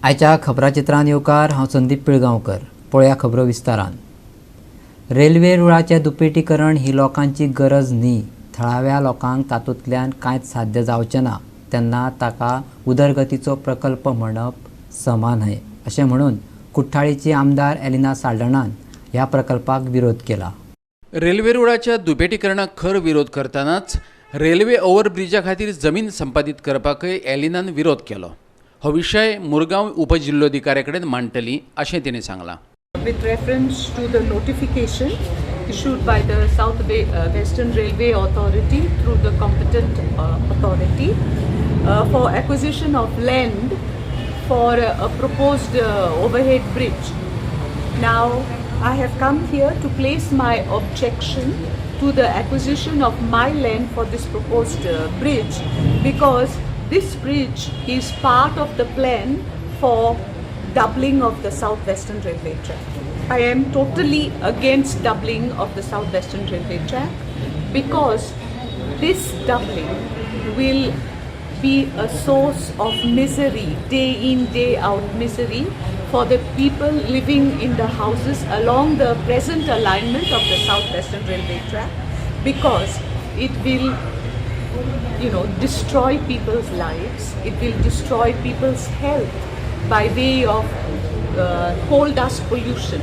आयच्या खबराचित्रांत येवकार हांव संदीप पिळगांवकर. पळया खबरो विस्तारान. रेल्वे रुळाचें दुपेटीकरण ही लोकांची गरज न्ही. थळाव्या लोकांक तातूंतल्यान कांयच साध्य जावचें ना तेन्ना ताका उदरगतीचो प्रकल्प म्हणप समान न्हय अशें म्हणून कुठ्ठाळीची आमदार एलिना साल्ढाणान ह्या प्रकल्पाक विरोध केला. रेल्वे रुळाच्या दुपेटीकरणाक खर विरोध करतानाच रेल्वे ओव्हरब्रिजा खातीर जमीन संपादीत करपाकय एलिनान विरोध केलो. हो विशय मुरगांव उपजिल्लोधिकाऱ्या कडेन मांडटली अशें तिणें सांगलां. With reference to the notification issued by the South Western Railway Authority through the competent authority for acquisition of land for a proposed overhead bridge. Now I have come here to place my objection to the acquisition of my land for this proposed bridge, because this bridge is part of the plan for doubling of the South Western Railway track. I am totally against doubling of the South Western Railway track, because this doubling will be a source of misery, day in, day out misery for the people living in the houses along the present alignment of the South Western Railway track, because it will destroy people's lives, it will destroy people's health by way of coal dust pollution,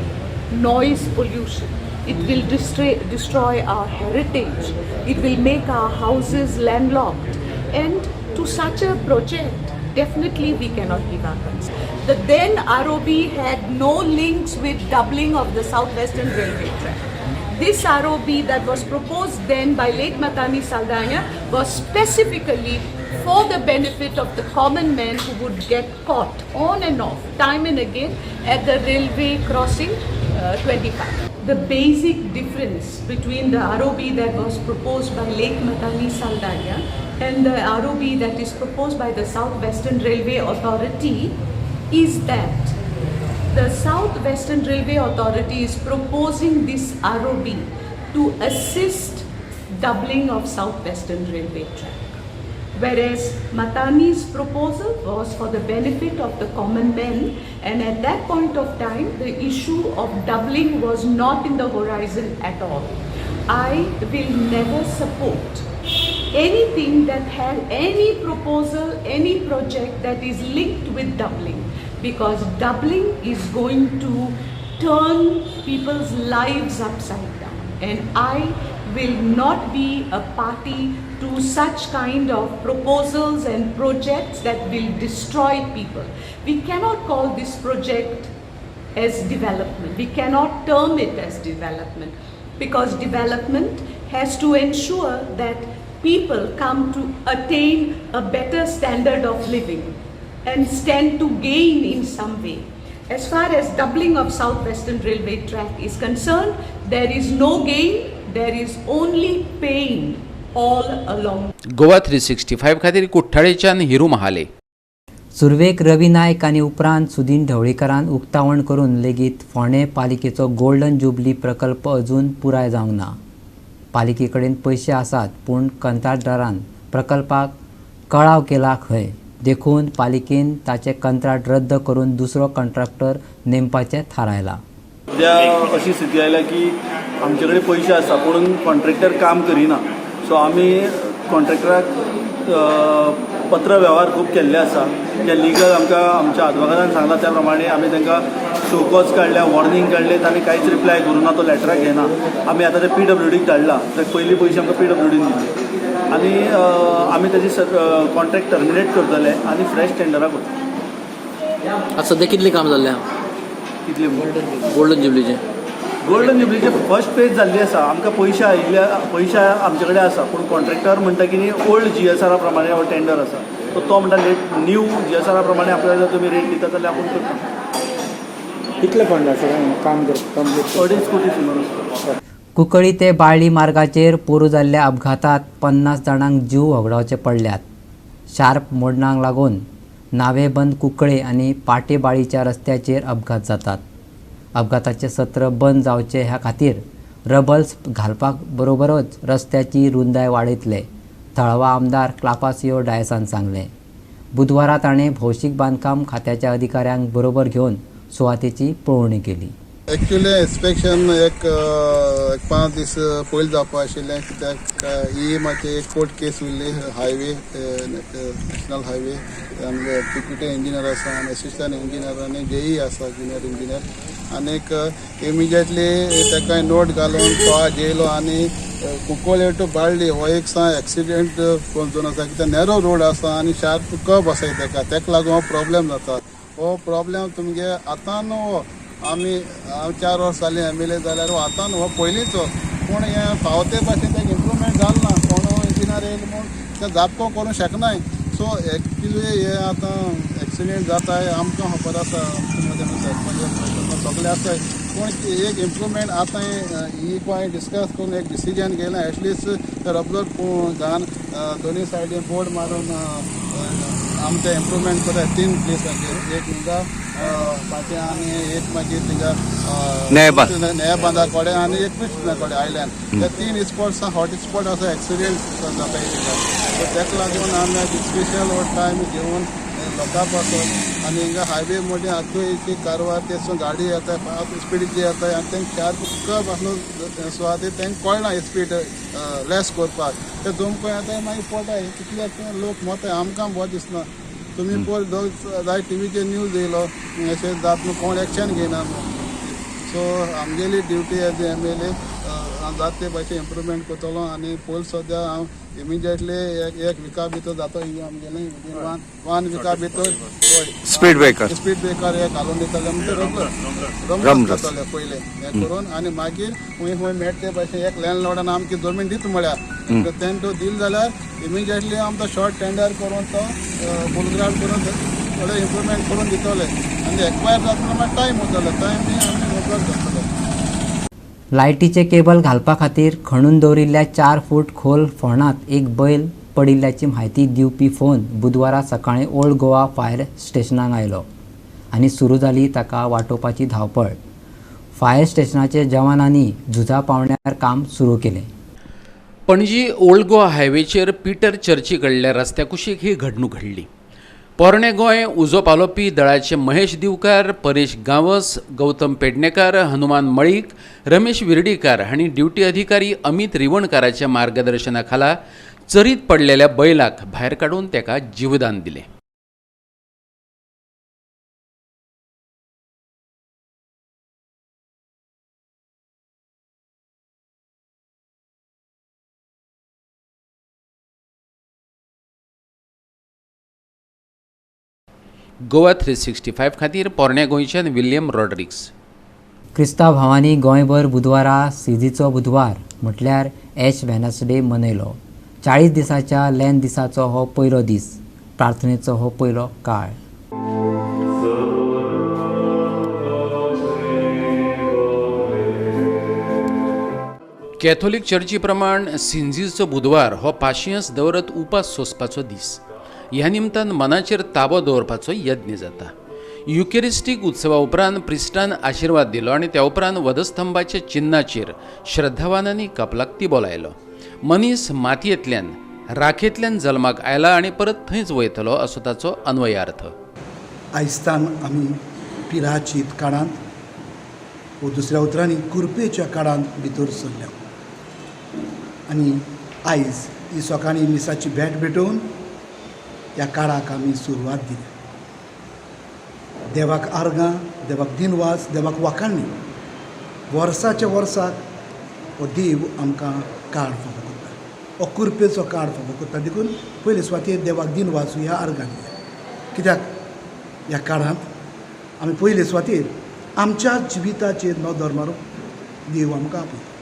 noise pollution. It will destroy our heritage, it will make our houses landlocked, and to such a project definitely we cannot give our consent. The then ROB had no links with doubling of the South Western Railway track. This ROB that was proposed then by late Matani Saldana was specifically for the benefit of the common man who would get caught on and off time and again at the railway crossing 25. The basic difference between the ROB that was proposed by late Matani Saldana and the ROB that is proposed by the South Western Railway Authority is that the South Western Railway Authority is proposing this ROB to assist doubling of South Western Railway track, whereas Matani's proposal was for the benefit of the common man, and at that point of time the issue of doubling was not in the horizon at all. I will never support anything that had any proposal, any project that is linked with doubling, because doubling is going to turn people's lives upside down, and I will not be a party to such kind of proposals and projects that will destroy people. We cannot call this project as development, we cannot term it as development, because development has to ensure that people come to attain a better standard of living and stand to gain in some way. As far as doubling of South Western Railway track is concerned, there is no gain, there is only pain all along. Goa 365 खातीर कुठ्ठाळीच्यान हिरू महाले. सुरवेक रवी नायक आनी उपरांत सुदीन ढवळीकरान उक्तावण करून लेगीत फोंडे पालिकेचो golden jubilee प्रकल्प अजून पुराय जावंक ना. पालिके कडेन पयशे आसात, पूण कंत्राटदारान प्रकल्पाक कळाव केला खंय. देखून पालिकेन ताचे कंत्राट रद्द करून दुसरो कॉन्ट्रॅक्टर नेमपाचें थारायलां. सद्या अशी स्थिती आयल्या की आमचे कडेन पयशे आसा पूण कॉन्ट्रॅक्टर काम करिना. सो आमी कॉन्ट्रॅक्टराक पत्र वेव्हार खूब केल्ले आसा. जे लिगल आमकां आमच्या advocate सांगला त्या प्रमाणे आमी तांकां शो कॉज काडल्या, वॉर्निंग काडले, तांणी कांयच रिप्लाय करूना, तो लेटराक घेना. आमी आतां ते PWDक धाडला. तर पयलीं पयशे आमकां PWDन दिले आनी आमी ताजी कॉन्ट्रॅक्ट टर्मिनेट करतले आनी फ्रेश टेंडराक वतले. आतां सद्या कितलें काम जाल्लें? कितले गोल्डन जुबलीचे फर्स्ट फेज जाल्ली आसा. आमकां पयशे आमचे कडेन आसा, पूण कॉन्ट्रॅक्टर म्हणटा की ओल्ड GSR प्रमाणे हो टेंडर आसा. तो म्हणटा न्यू GSR प्रमाणे आपल्याला जर तुमी रेट दिता जाल्यार आपूण करता. कितले फंड आसा काम करता? 2.5 कोटी सुमार. कुंकळी ते बाळ्ळी मार्गाचेर पोरू जाल्ल्या अपघातांत 50 जाणांक जीव वगडावचे पडल्यात. शार्प मोडणांक लागून नावेबंद कुंकळे आनी पाटेबाळीच्या रस्त्याचेर अपघात जातात. अपघाताचे सत्र बंद जावचे ह्या खातीर रबल्स घालपाक बरोबरच रस्त्याची रुंदाय वाडयतले. थळावा आमदार क्लापासियो डायसान सांगलें. बुधवारा ताणें भौशीक बांदकाम खात्याच्या अधिकाऱ्यांक बरोबर घेवन सुवातेची पळोवणी केली. एक्चुअली इन्स्पेक्शन एक 5 दीस पयलीं जावपा आशिल्लें, कित्याक ही मातशी एक कोर्ट केस उरली हायवे नॅशनल हायवे. आमगे डेप्युटी इंजिनियर आसा आनी असिस्टंट इंजिनियर आनी जेई आसा ज्युनियर इंजिनियर. आनीक इमिजिएटली ताका नोट घालून तो आज येयलो आनी कुंकोळे टू बाळ्ळी हो एक एक्सिडेंट जावन आसा, कित्याक नॅरो रोड आसा आनी शार्प कर्ब आसाय ताका लागून हो प्रॉब्लेम जाता. हो प्रॉब्लेम तुमगे आतां न्हू, आमी 4 वर्स जालीं MLA जाल्यार आतां न्हू, हो पयलींचो. पूण हें फावते भाशेन तें इम्प्रुवमेंट जालें ना. कोण इंजिनियर येयले म्हूण तें जापको करूंक शकनाय. सो एक्चुली हे आतां एक्सिडेंट जाताय आमकां खबर आसा, सगळे आसाय. पूण एक इम्प्रुवमेंट आतां ही पळय डिस्कस करून एक डिसिजन घेयलां, एटलिस्ट रब्बर घान दोनी सायडीन बोर्ड मारून आमचें इम्प्रुवमेंट करता 3 प्लेसाचेर. एक हिंगा फाटीं आनी एक मागीर थिंगा न्यायबांदा कडेन आनी एक कृष्णा कडेन आयलँड. ते 3 स्पॉट्स हॉट स्पॉट आसा एक्सिडेंट जाताय थिंगा. सो ताका लागून आमी स्पेशल हो टायम घेवन लोकां पासून आनी हिंगा हायवे मदीं आख्खी कारवार तेसून गाडी येताय फास्ट स्पीडीची येताय आनी तेंकां शार्प कर्ब आसलो सुवातेर तेंकां कळना स्पीड लेस करपाक. ते जमको येताय मागीर पडटाय. कितल्याक लोक मताय आमकां बरें दिसना. तुमी पळय जाय टीव्हीचेर न्यूज येयलो अशें जाता न्हू, कोण एक्शन घेयना न्हू. सो आमगेली ड्युटी एज MLA जाता ते भाशेन इम्प्रुवमेंट करतलो आनी पयलीं सद्या हांव इमिजिएटली एक विका भितर जाता आमगेलें 1 विका भितर स्पीड ब्रेकर हे घालून दिताले म्हणजे रम करतले पयले हे करून. आनी मागीर खंय मेळटा ते भाशेन एक लँडलॉर्डान आमची जमीन दिता म्हळ्यार तें तो दिल जाल्यार इमिजिएटली आमी तो शॉर्ट टेंडर करून तो फुलग्राड करून थोडे इम्प्रुवमेंट करून दितले आनी एक्वायर जातना मागीर टायम वतलो. टायम आमी मोकळो करतले. लायटीचे केबल घालपा खातीर खणून दवरिल्ल्या 4 फूट खोल फोंडांत एक बैल पडिल्ल्याची म्हायती दिवपी फोन बुधवारा सकाळीं ओल्ड गोवा फायर स्टेशनाक आयलो आनी सुरू जाली ताका वाटोवपाची धांवपळ. फायर स्टेशनाच्या जवानांनी झुजा पावण्यार काम सुरू केलें. पणजी ओल्ड गोवा हायवेचेर पिटर चर्ची कडल्या रस्त्या कुशीक ही घडणूक घडली. पोरणे गोंय उजो पालोवपी दळाचे महेश दिवकार, परेश गांवस, गौतम पेडणेकार, हनुमान मळीक, रमेश विर्डीकार हांणी ड्युटी अधिकारी अमित रिवणकाराच्या मार्गदर्शना खाला चरीत पडलेल्या बैलाक भायर काडून ताका जीवदान दिलें. गोवा 365 खातीर पोरण्या गोंयच्यान विल्यम रॉड्रिक्स. क्रिस्तांव भावांनी गोंयभर बुधवारा सिजीचो बुधवार म्हटल्यार ॲश वेनसडे मनयलो. 40 दिसाच्या लॅन दिसाचो हो पयलो दीस, प्रार्थनेचो हो पयलो काळ. कॅथोलीक चर्ची प्रमाण सिंजीचो बुधवार हो पाशियेंस दवरत उपास सोंसपाचो दीस. ह्या निमतान मनाचेर ताबो दवरपाचो यत्न जाता. युकेरिस्टीक उत्सवा उपरांत प्रिस्टान आशिर्वाद दिलो आनी त्या उपरांत वधस्तंभाच्या चिन्नाचेर श्रद्धावानांनी कपलाक बोलायलो. मनीस मातयेंतल्यान राखेंतल्यान जल्माक आयला आनी परत थंयच वयतलो असो ताचो अन्वयार्थ. आयजतान आमी पिराचीत काळांत व दुसऱ्या उतरांनी कुरपेच्या काळांत भितर सरल्या आनी आयज ही सकाळीं मिसाची भेट भेटोवन ह्या काळाक आमी सुरवात दिली. देवाक आर्गां, देवाक दिनवास, देवाक वाखाणणी वर्साच्या वर्साक हो देव आमकां काळ फावो करता, हो कुरपेचो काळ फावो करता. देखून पयले सुवातेर देवाक दिनवास ह्या आर्गां दिल्या. कित्याक ह्या काळांत आमी पयले सुवातेर आमच्या जिविताचेर नदर मारूंक देव आमकां आपयता.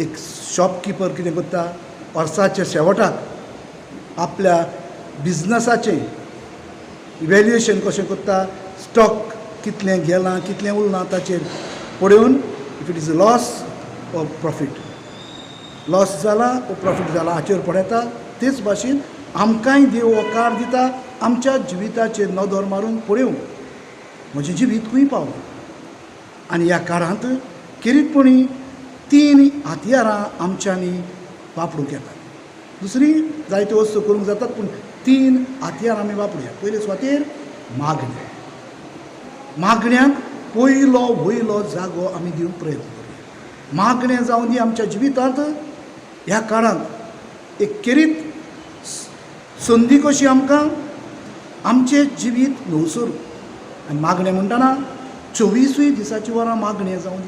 एक शॉपकिपर कितें करता, वर्साच्या शेवटाक आपल्या बिजनसाचें इवॅल्युएशन कशें करता, स्टॉक कितलें गेलां कितलें उरलां ताचेर पळोवन if it is loss or profit, loss जाला ओ प्रॉफीट जाला हाचेर पळयता. तेच भाशेन आमकांय देव हो काळ दिता आमच्या जिविताचेर नदर मारून पळोवंक म्हजें जिवीत खंय पावलां. आनी ह्या काळांत खेरीतपणी 3 हातयारां आमच्यांनी वापरूंक येतात. दुसरी जायत्यो वस्तू करूंक जातात पूण 3 हातयार आमी वापरूया. पयले सुवातेर मागणी. मागण्यांक पयलो वयलो जागो आमी दिवंक प्रयत्न करूया. मागणें जावन दी आमच्या जिवितांत ह्या काळांत एक केरीत संदी कशी आमकां आमचें जिवीत न्हवसरू. आनी मागणें म्हणटना 24 दिसाची वरां मागणें जावन दी.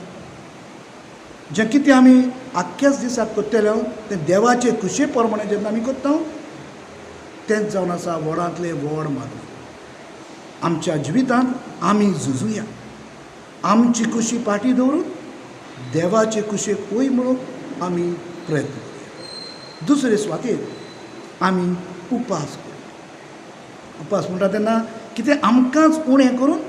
जें कितें आमी आख्याच दिसाक करतले तें देवाचे कुशे प्रमाणे जेन्ना आमी करता तेंच जावन आसा व्हडांतलें व्हड मागणें. आमच्या जिवितांत आमी झुजुया. आमची कुशी पाटी दवरून देवाचे कुशेक वय म्हणून आमी प्रयत्न करूया. दुसरे सुवातेर आमी उपास करूया. उपास म्हणटा तेन्ना कितें आमकांच उणें करून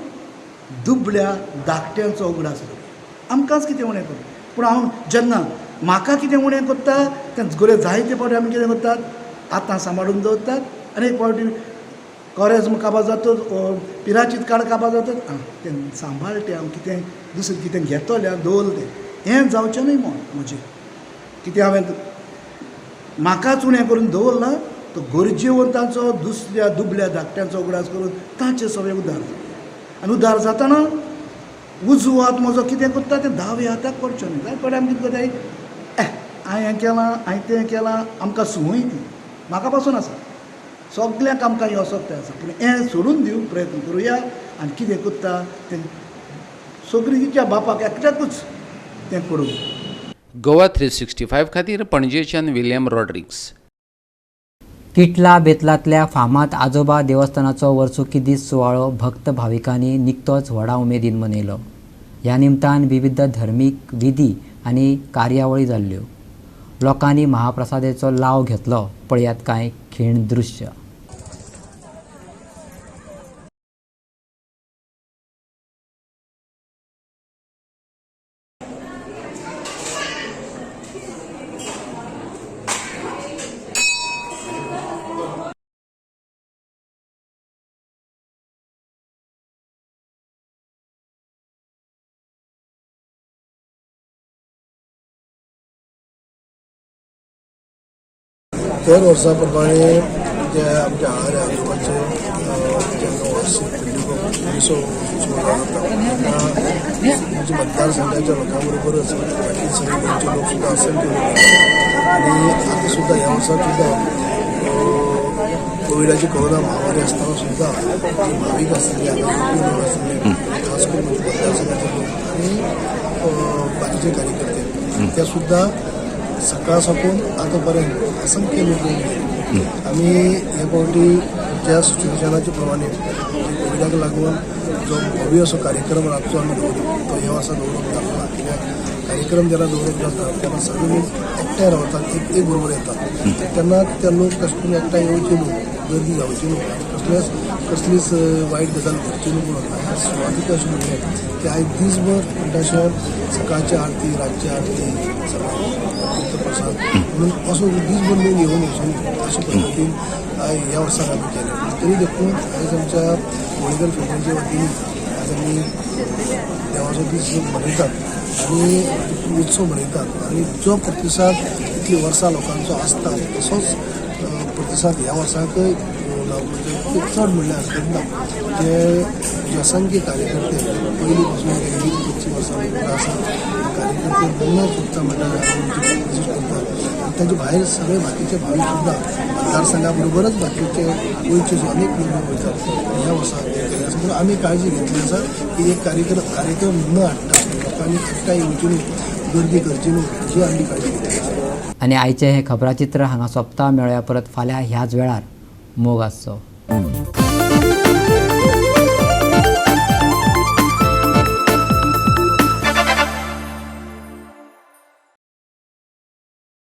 दुबळ्या धाकट्यांचो उगडास करूया. आमकांच कितें उणें करून. पूण हांव जेन्ना म्हाका कितें उणें करता तें गरे जायते फावटी आमी कितें करतात आतां सांबाळून दवरतात आनी एक फावटी कोरेज्म काबार जाता पिराचीत काळ काबार जाता तें सांबाळटें हांव कितें दुसरें कितें घेतलें हांव दवरलें हें जावचें न्हय म्हजें. कितें हांवें म्हाकाच उणें करून दवरलां तो गरजेवंतांचो दुसऱ्या दुबळ्या धाकट्यांचो उगडास करून तांचें सगळें उदार जाता. आनी उदार जाताना उजवो हात म्हजो कितें करता तें दावे हाताक पडचें न्हय. जाय पडे आमी कितें करताय हांवें हें केलां हांवें तें केलां आमकां सुवय दी म्हाका पासून आसा सगल्यांक आमकां हें असोत आसा. पूण हें सोडून दिवंक प्रयत्न करुया आनी कितें करता तें सगळीच्या बापाक एकट्याकूच तें पडूं. गोवा 365 खातीर पणजेच्यान विलियम रॉड्रिग्स. किटला बेतलांतल्या फामाद आजोबा देवस्थानाचो वर्सुकी दीस सुवाळो भक्त भाविकांनी निकतोच व्हडा उमेदीन मनयलो. ह्या निमतान विविध धर्मीक विधी आनी कार्यावळी जाल्ल्यो. लोकांनी महाप्रसादेचो लाव घेतलो. पळयात कांय खीण दृश्य. दर वर्सा प्रमाणे जे आमच्या आहार आजोबाचे म्हणजे मतदारसंघाच्या लोकांबरोबरच बाकी सगळे गोंयचे लोक सुद्धा असंख्य लोक आणि आता सुद्धा ह्या वर्सात सुद्धा कोविडाची कोरोना महामारी असताना सुद्धा जे भाविक असले खास करून मतदारसंघाचे लोक आणि बाकीचे कार्यकर्ते त्या सुद्धा सकाळ साकून आतापर्यंत असंख्य लोक गेले. आम्ही ह्या फावटी ज्या सूचनाचे प्रमाणे कोविडाक लागून जो भव्य असो कार्यक्रम रातचो आमी दवरलो तो ह्या वर्सा दवरप नासला. कित्याक कार्यक्रम जेन्ना दवरप जाता तेन्ना सगळे लोक एकठांय रावतात एक बरोबर येतात तेन्ना ते लोक कशे करून एकठांय येवचे न्हू गर्दी जावची न्हू कसलीच वायट गजाल घडची न्हू म्हणून सुवातीक अशें म्हणलें की आयज दीसभर तशें सकाळची आरती रातची आरती प्रसाद म्हणून असो दीसभर लोक येवन वचून अशे पद्दतीन ह्या वर्साक आमी केलें. तरी देखून आयज आमच्या गोंयकर फेमिलीच्या वतीन आयज आमी देवाचो दीस मनयतात आनी उत्सव मनयतात आनी जो प्रतिसाद इतली वर्सां लोकांचो आसता तसोच प्रतिसाद ह्या वर्साकय म्हणजे चड म्हणल्यार हरकत ना. जे असंख्य कार्यकर्ते पयलीं पासून 20-25 वर्सां आसात कार्यकर्ते न चुकता म्हणल्यार करतात आनी तांचे भायर सगळे बाकीचे भावीक सुद्धा मतदारसंघा बरोबरच बाकीचे गोंयचे जे अनेक निर्णय वयतात ह्या वर्साक केले आसा. म्हणून आमी काळजी घेतली आसा की एक कार्यक्रम न हाडटा लोकांनी एकठांय येवची न्हू गर्दी करची न्हू ही आमी काळजी घेतली आसा. आनी आयचें हें खबराचित्र हांगा सोंपता. मेळुया परत फाल्यां ह्याच वेळार मोग आसचो.